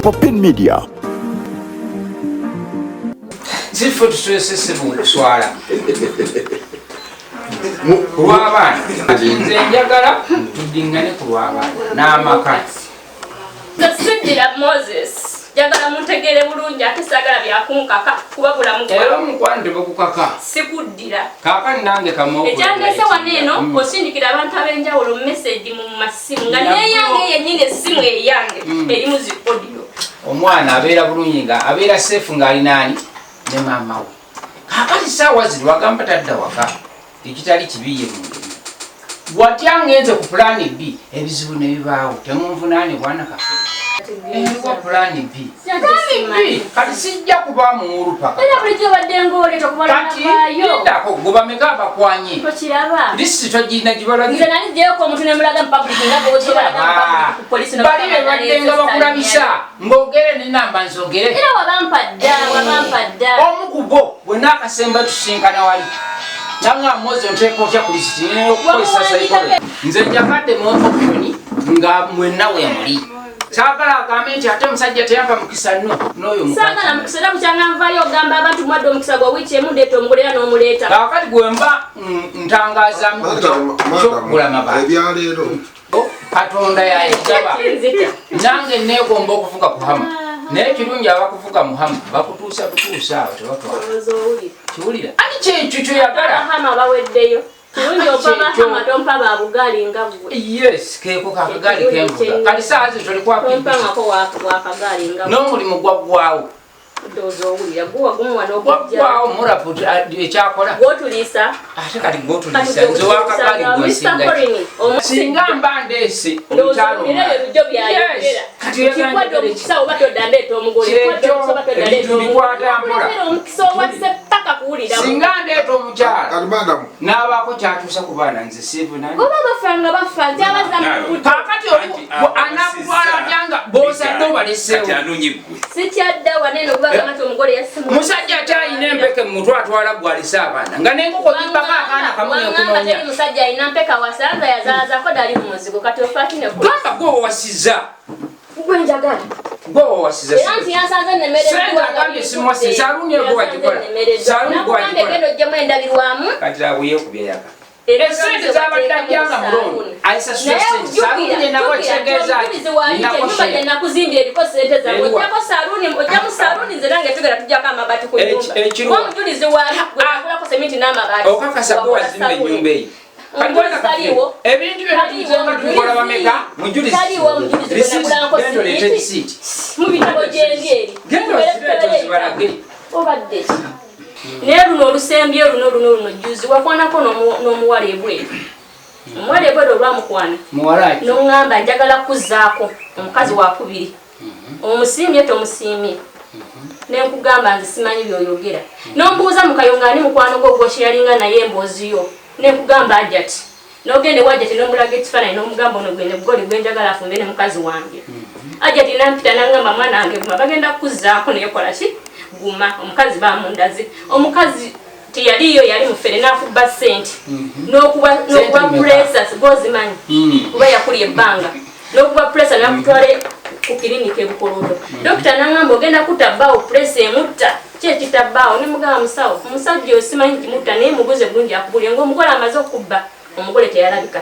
Popin Media. Zifo tusese buswala. Kuwabana. Nze njagala tudingane kuwabana n'amaka. Kasindira Moses. Jagala muntegere bulungi ate sagala byakunkaka kuba bulamu kwa. Era mukwande bakukaka. Sikuddira. Kaka nange kamoko. Ekyandese waneno osindikira abantu abenjawulo message mu masimu nga neyange yennyini essimu eyange eri mu audio. Omwana abeera bulungi nga abeera safe ng'ali nani ne maama we. Kakati saawa zino wagamba tadda waka ekitali kibiye mu ngeri. Watya ngenze ku plan B ebizibu ne bibaawo temunvunaane bwana kafe. Ewa plan B. Kati sijja kuba muwulu paka. Era bulijjo badde ng'oleeta okubalana baayo. Kati ndako goba meka bakwanye. Tokiraba. Lisi tojina gibala. Nze nali gyeko omuntu ne mulaga mu public nga bw'okiraga mu public ku polisi bali badde nga bakulabisa ng'ogere n'ennamba nzogere. Era wabampa dda. Omu ku bo bwe n'akasemba tusinkana wali. Nanga Moses nteeka otya ku lisiti okukozesa psychology. Nze njakadde mu option nga mwenna we muli. Saagala agambe nti ate omusajja teyava mukisa n'oyo mukati. Saagala mukisa era bukyanga nvayo ogamba abantu mwadde omukisa gwa wiiki emu ndeeta omugolera n'omuleeta. Kaakati gwe mba ntangaaza kyokugula mabati. Ebyaleero. Katonda yayegaba. Nange neegomba okuvuga ku hama. Naye kirungi abakuvuga mu hama bakutuusa butuusa awo tebatwala. Kiwulira. Ani kyekyo kyoyagala. Hama baweddeyo. Kirungi opaba hama tompa ba bugaali nga ggwe. Yes, keeko kakagali kemvuga. Kati saa zino toli kwa tompa ngako wakagaali nga ggwe. N'omulimu gwaggwawo. Ndowooza owulira gwe wagumuwa n'ogwajja. Gwaggwawo murapu ekyakola. Gw'otuliisa. Ate kati gw'otuliisa nze wakagali gwesinga. Singa mba ndeese olutalo. Era ebyo byayogera. Kikwadde omukisa oba todda ndeeta omugole. Omukisa owasse paka kuwulira. Singa ndeeta omukyala. N'abaako kyatuusa ku baana nze siivu nani. Oba bafanga bafa nti abaza mu kaakati anaakutwala atyanga b'osadde obaleseewo. sikyadda wanene okubaga mati omugole yassimu. Musajja ate alina empeke mu mutwe atwala gwalise abaana. Nga n'enkoko zibbako akaana kamu n'okunoonya. Teri musajja alina mpeka wasanza yazaazako dali mu muzigo kati ofaatine ku. Gamba gwe owasiza. Gwe njagala. Gwe owasiza. Era nti yansanze ennemmere Sente agambye simuwasiza. Saaluuni eyo gwe wagikola. Saaluuni gwe wagikola. Nakugambye genda oggyamu endabirwamu. Kati abo yeekubye yaka. Esente z'abadde ajjanga mulongo. Ayisasula sente. Saaluuni nabo kitegeeza ati. Ennyumba gye nakuzimbye eriko sente zaabwe. Ojjako saaluuni, ojjamu saaluuni nze nange tugera tujjako amabaati ku nnyumba. Omujulizi waali gwe nakulako sementi n'amabaati. Okakasa gwe wazimba ennyumba eyo. Ebintu byonna tuzenga tubikola bameka mujulizi. Genda oleete risiiti. Mu bitabo gyendi eri. Genda ozireete ozibalage. Obadde ki? Naye luno olusembye luno juzi wakwanako n'omuwala ebweru. Omuwala ebweru olwamukwana. Muwala ki? N'oŋŋamba njagala kuzzaako omukazi wakubiri. Omusiimye tomusiimye. Nenkugamba nze simanyi by'oyogera. N'ombuuza mu kayunga ani mukwano gwo gw'okiyalinga naye emboozi yo. Nekugamba ajati nogende wajati nomulaga ekifaananyi n'omugamba ono gwene bugoli gwenjagala afumbe ne mukazi wange. Ajati nampita nangamba mwana wange guma bagenda kuzzaako nekola ki guma omukazi bamundaze. Omukazi teyaliyo yali mufere n'afubba ssente n'okuba puresa gozimanyi kuba yakuli ebbanga n'okuba puresa nakutwale ku kiriniki ebukolodo. Dokita nangamba ogenda kutabbaawo puresa emutta kyekitabbaawo ne mugamba musawo omusajja osimanyi kimutta naye muguze bulungi akubulye ng'omugole amaze okubba omugole teyalabika.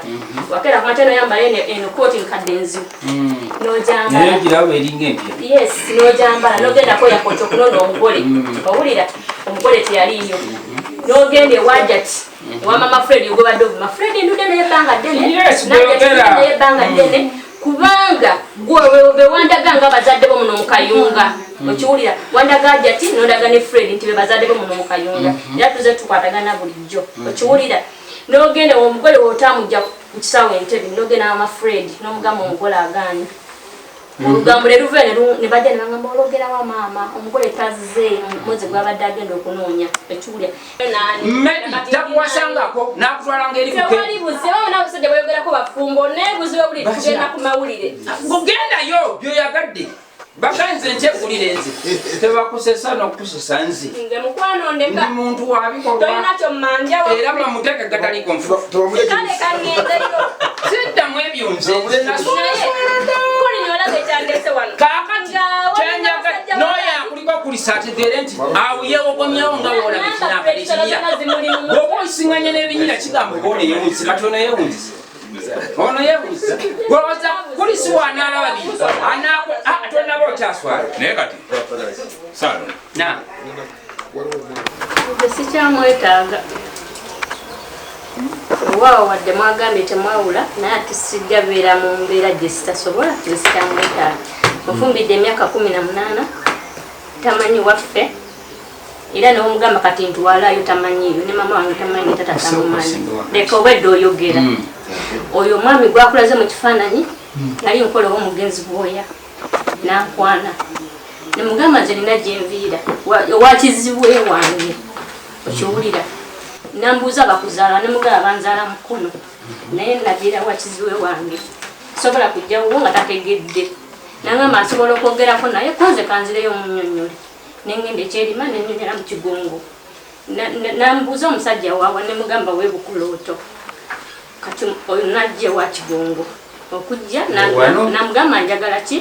Wakera ku mateno yambala eno kooti nkadde enzibu n'ojambala. Yes, n'ojambala n'ogendako yakoota okunona omugole. Owulira omugole teyaliyo. N'ogenda ewajati ewa mama Fred ogobadde ovuma. Fred ndudde n'ebbanga ddene. N'ebbanga ddene kubanga gwe wandaga nga bazadde bo muno mu kayunga. Okiwulira wandaga ajati n'ondaga ne Fred nti be bazadde bo muno mu kayunga. Era tuze tukwatagana bulijjo. Okiwulira n'ogenda omugole w'otamujja ku kisaawe Entebbe n'ogenda mama Fred n'omugamba omugole agaanye. Olugambo ne luva ne bajja ne bangamba ologera wa maama omugole tazze mwezi gwabadde agenda okunoonya. Ekiwulira takuwasangako n'akutwala ng'eri kuke. Tewali buzibu n'abasajja bayogerako bafumbo naye buzibu buli tugenda ku mawulire. Gugendayo by'oyagadde. bakanze nkyegulire nze tebakusesa n'okusesa nze nze mukwano ndeka ndi muntu wabikolwa tolina kyomanja era bamuteeka gataliko nfu kale kangenzeyo siddamu ebyo nze kulinyo olaga ekyandese wano kaakati kyanjaga n'oyo akuliko kulisa ategeere nti awo yeewogomyawo nga woolaba ekinyaakalekinya bw'oba oyisiŋŋanya n'ebinyira kigamba oba ono yeewunzise kati ono yeewunzise ono yeewunzise golowooza kulisi waanaalaba biri tonaba okyaswala naye kati saalo na sikyamwetaaga waawo wadde mwagambye temwawula naye ate sigabeera mu mbeera gye sitasobola sikyamwetaaga mufumbidde emyaka 18 tamanyi waffe era newomugamba kati ntwalaayo tamanyiyo ne mama wange tamanyi tata tamumanyi leka obwedde oyogera oyo omwami gwakulaze mu kifaananyi nali nkola ow'omugenzi bwoya nankwana nemugamba nze nina gyenviira owakizibwe wange okiwulira nambuuza bakuzaala nemugamba banzaala mukono naye naviira wakizibwe wange sobola kujjawo nga tategedde nangamba nsobola okwogerako naye konze kanzireyo omunyonyole nengenda ekyerima nenyonyera mu kigongo nambuuza omusajja waawa nemugamba webukulooto kati oyo najja wa kigongo okujja namugamba njagala ki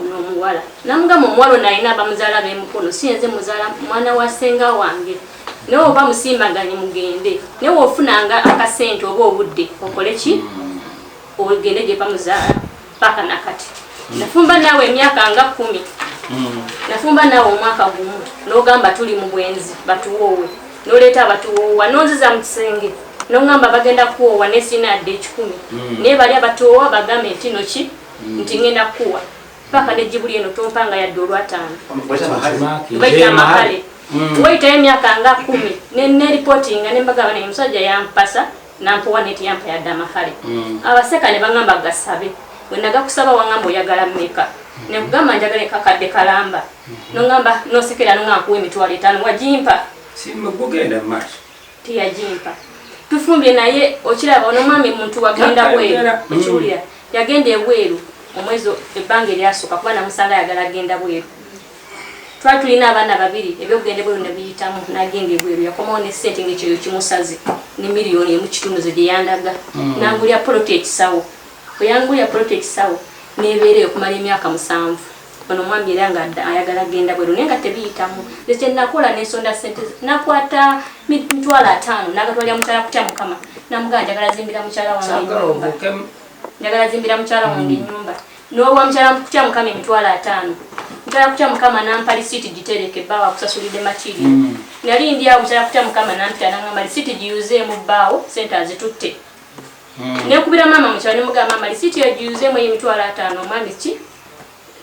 ono omuwala namugamba omuwala ono alina abamuzaala b'emukono si nze muzaala mwana wa ssenga wange nawe oba musimbaganye mugende naye wofunanga akasente oba obudde okole ki ogende gye bamuzaala paka nakati nafumba naawe emyaka nga 10 nafumba naawe omwaka gumu n'ogamba tuli mu bwenzi batuwoowe n'oleeta abatuwoowa n'onziza mu kisenge n'ongamba bagenda kuwoowa nesinadde 10 naye bali abatuwoowa bagambe nti noki nti ngenda kuwa paka nejibuli eno tompanga yadde olwataano baita amahale waitayo emyaka nga 10 neripootinga nembagaba naye musajja yampasa nampowa neti yampa yadde amahale abaseka ne bangamba gasabe wenagakusaba wangamba oyagala mmeka nekugamba njagala ekakadde kalamba nongamba nosekera nongankuwa emitwalo 5 wagimpa simbugenda maaso tiyagimpa tufumbye naye okiraba onomwami muntu wagenda bweru ekiwulira yagenda ebweru omwezi ebbanga eryasooka kuba namusanga yagala agenda bweru twali tulina abaana babiri ebyokugenda bweru nebiyitamu nagenda ebweru yakomawo nesente ngaekyoyo kimusaze ne miliyoni emu ze gyeyandaga nangulya poloti ekisawo oyangulya poloti ekisawo nebeereyo okumala emyaka 7 ono mwami era nga ayagala agenda bweru naye nga tebiyitamu ekyenakola nensonda sente nakwata $5,000 nagatwalira mukyala kutya mukama namugamba njagala zimbira mukyala wange ennyumba njagala zimbira mukyala wange ennyumba n'owa mukyala kutya mukama $5,000 mukyala kutya mukama nampa lisiti gitereke bbaawo akusasulidde makiri nali ndi awo mukyala kutya mukama nampita nangamba lisiti giyuzeemu bbaawo sente azitutte nekubira mama mukyala nemugamba mama lisiti egiyuzeemu $5,000 omwami ki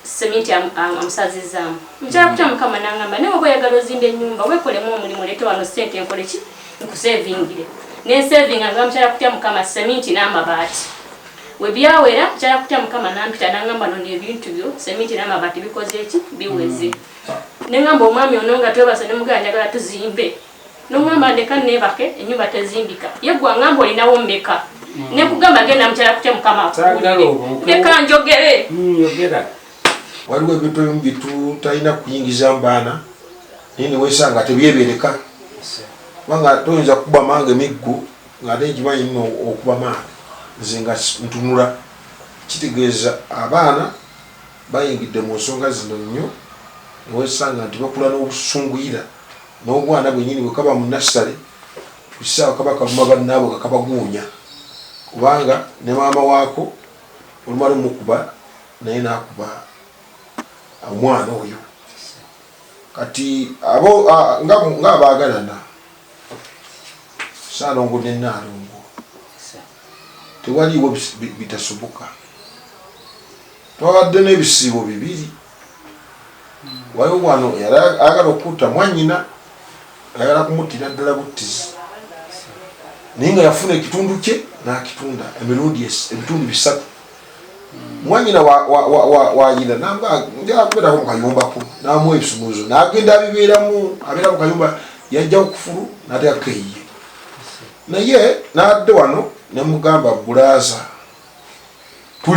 seminti amusazizaamu mukyala kutya mukama nangamba naye oba oyagala ozimba ennyumba weekolemu omulimu leete wano sente nkole ki nkusevingire nensevinga nga mukyala kutya mukama seminti n'amabaati webyawera mukyala kutya mukama nampita nangamba nono ebintu byo seminti n'amabaati bikoze eki biweze nengamba omwami ono nga twebasa nemugamba njagala tuzimbe nongamba ndeka neebake ennyumba tezimbika ye gwangamba olinawo mmeka nekugamba genda mukyala kutya mukama akuwulire leka njogere waliwo ebintu ebimu byetutalina kuyingiza mu baana naye newesanga tebyebereka kubanga toyinza kukuba mange emiggo ngaate nkimanyi nno okuba mange nze nga ntunula kitegeeza abaana bayingidde mu nsonga zino nnyo newesanga nti bakula n'obusunguyira n'obwana bwenyini bwe kaba mu nassale ku kisaawa kaba kaluma bannaabo nga kabaguunya kubanga ne maama waako olumala omukuba naye n'akuba omwana oyo kati abo nga abaagalana Saalongo ne Naalongo tewaliwo bitasoboka twabadde n'ebisiibo 2 waliwo wano yali agala okutta mwanyina ayagala kumuttira ddala buttizi naye nga yafuna ekitundu kye n'akitunda ebitundu 3 mwanyina wanyina njala kubeerako mukayumbako namuwa ebisumuuzo n'agenda abibeeramu abeera mu kayumba yajjawo kufulu n'ateekako eyiye naye n'adde wano nemugamba bulaaza